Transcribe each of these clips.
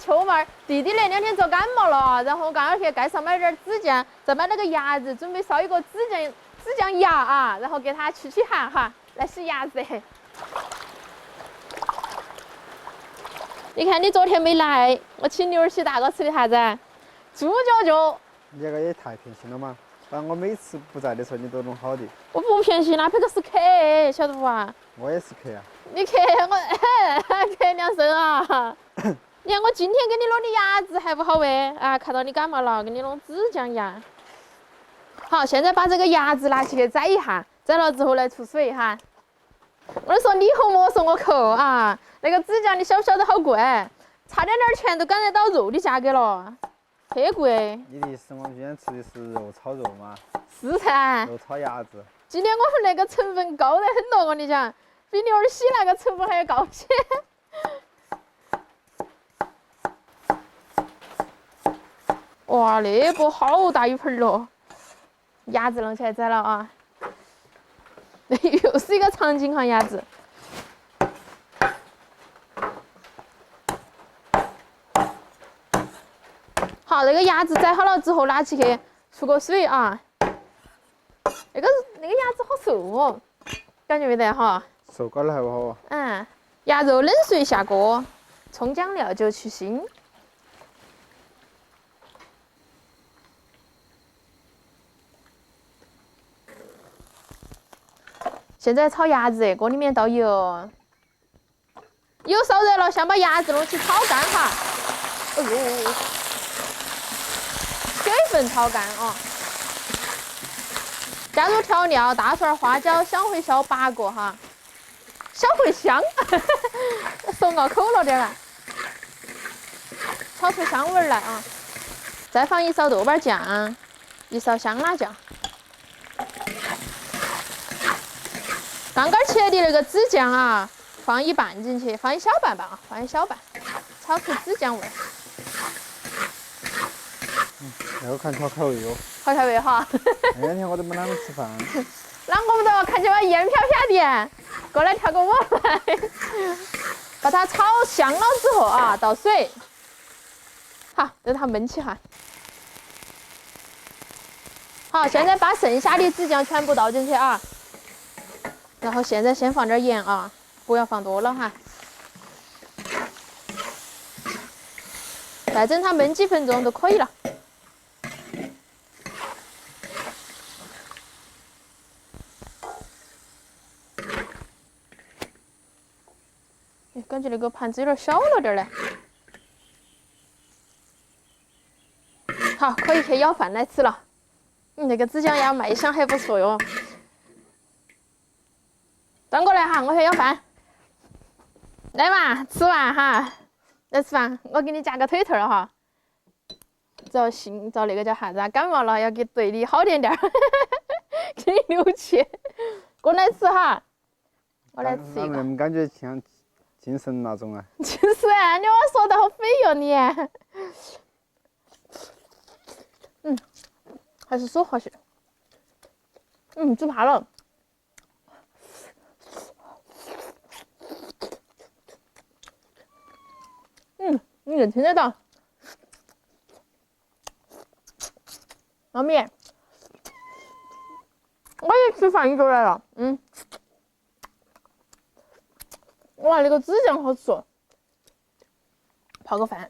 秋嘛，弟弟那2天遭感冒了，然后刚刚去街上买了点指甲，再买了个牙子，准备烧一个指甲牙啊，然后给他驱寒哈，来洗牙子。你看你昨天没来，我请牛儿喜大哥吃的啥子？猪脚脚。你这个也太偏心了嘛！反正我每次不在的时候，你都弄好的。我不偏心，那个是客，晓得不啊？我也是客啊。你客我客两声啊！你看我今天给你弄的牙子还不好喂啊！看到你感冒了，给你弄指甲牙。好，现在把这个牙子拿去宰一下，宰了之后来出水哈。我说你和莫说我抠啊，那个指甲你晓不晓得好贵？差点钱都赶得到肉的价格了，忒贵。你的意思我们今天吃的是肉炒肉吗？是噻。肉炒牙子。今天我们那个成本高得很多，我跟你讲，比牛儿喜那个成本还要高些。哇，那波好大一盆咯！牙子弄起来宰了啊！又是一个长颈哈牙子。好，那个牙子宰好了之后，拿起去出个水啊。那个牙子好瘦哦，感觉没得哈？瘦高了还不好。嗯，鸭肉冷水下锅，葱姜料酒去腥。现在炒鸭子，锅里面倒油，油烧热了，先把鸭子弄起炒干哈。哎呦，水分炒干啊。加入调料，大蒜、花椒、香茴香8个哈。小茴香，说拗口了点儿，炒出香味来啊！再放1勺豆瓣酱，1勺香辣酱。刚刚切的那个子酱啊，放1半进去，放1小半吧啊，放1小半，炒出子酱味。那个看好开胃哟。好开胃哈！那2天我都没啷个吃饭。啷个不着？看起来烟飘飘的，过来跳个舞来。把它炒香了之后啊，倒水。好，等它焖起哈。好，现在把剩下的子酱全部倒进去啊。然后现在先放点盐啊，不要放多了哈。再整它焖几分钟就可以了。感觉那个盘子有点小了点嘞。好，可以去舀饭来吃了。那个子酱鸭卖相还不错哟。端过来哈，我去舀饭。来嘛，吃完哈，来吃饭，我给你夹个腿腿哈。找那个叫啥子啊？感冒了要给对你好点点，给你留气。过来吃哈，我来吃一个。那感觉像精神那种啊。精神啊！你把我说的好肥哟你。还是手滑些。煮怕了。你能听得到？妈咪，我一吃饭你就来了。哇，那个子酱好吃哦。泡个饭。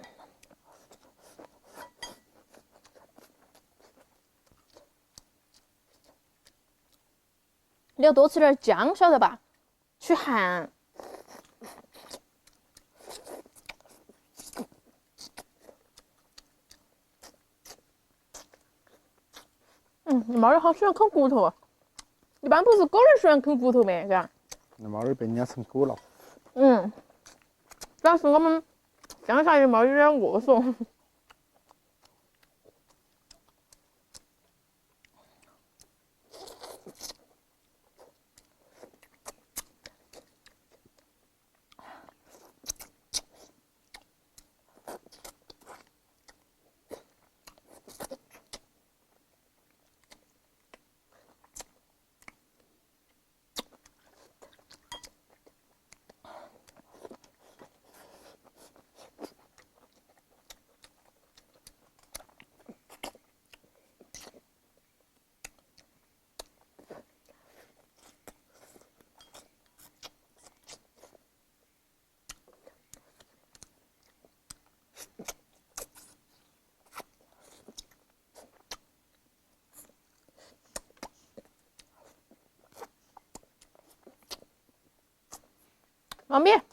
你要多吃点姜，晓得吧？驱寒。猫儿好喜欢啃骨头，一般不是狗儿喜欢啃骨头没？是吧？那猫儿被人家成狗了。主要是我们乡下的猫有点龌龊。旁边。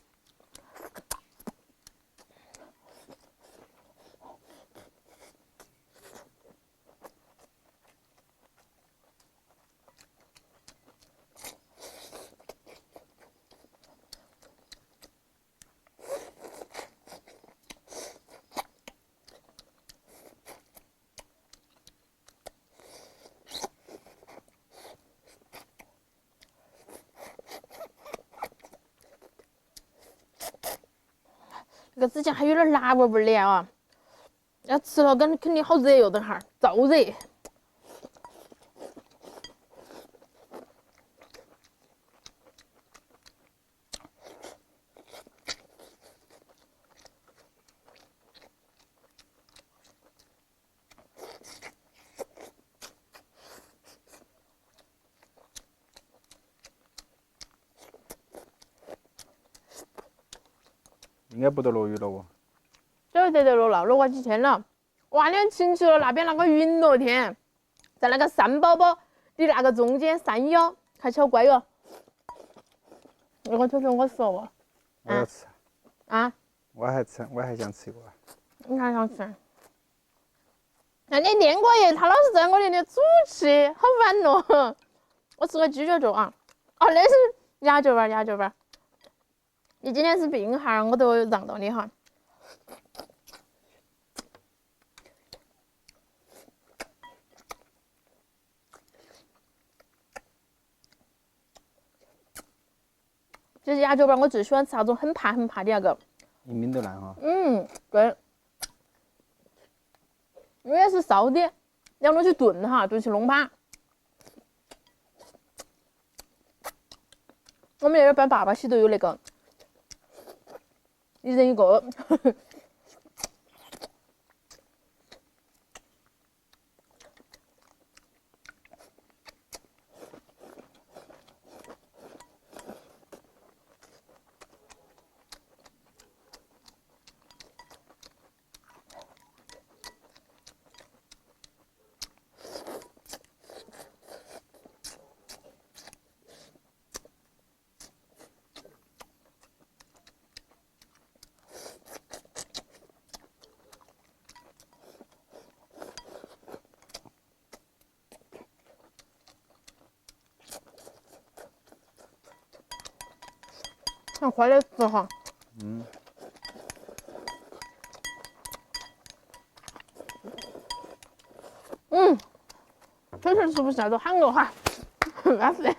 这个指甲还有点辣味味的啊！要吃了肯定好热哟，等会儿燥热。应该不得落雨了哦。晓得落了，落过几天了。哇，你亲戚了，那边那个云咯天，在那个山宝宝的那个中间山腰，看起好乖哟。那个偷偷我说哦。我要吃。啊？我还想吃一个。你还想吃？那你练过耶？他老是在我那里煮起，好烦咯。我吃个鸡脚肉啊。哦，那是鸭脚吧，鸭脚吧。你今天是病号，我都让到你哈。其实鸭脚吧，我最喜欢吃那种很怕的那个。一抿都烂哈。对。我也是烧的，要弄去炖哈，炖去弄巴。我们那边爸爸喜都有那个，一人一个。很快点吃哈。确实吃不下都喊我哈，没事。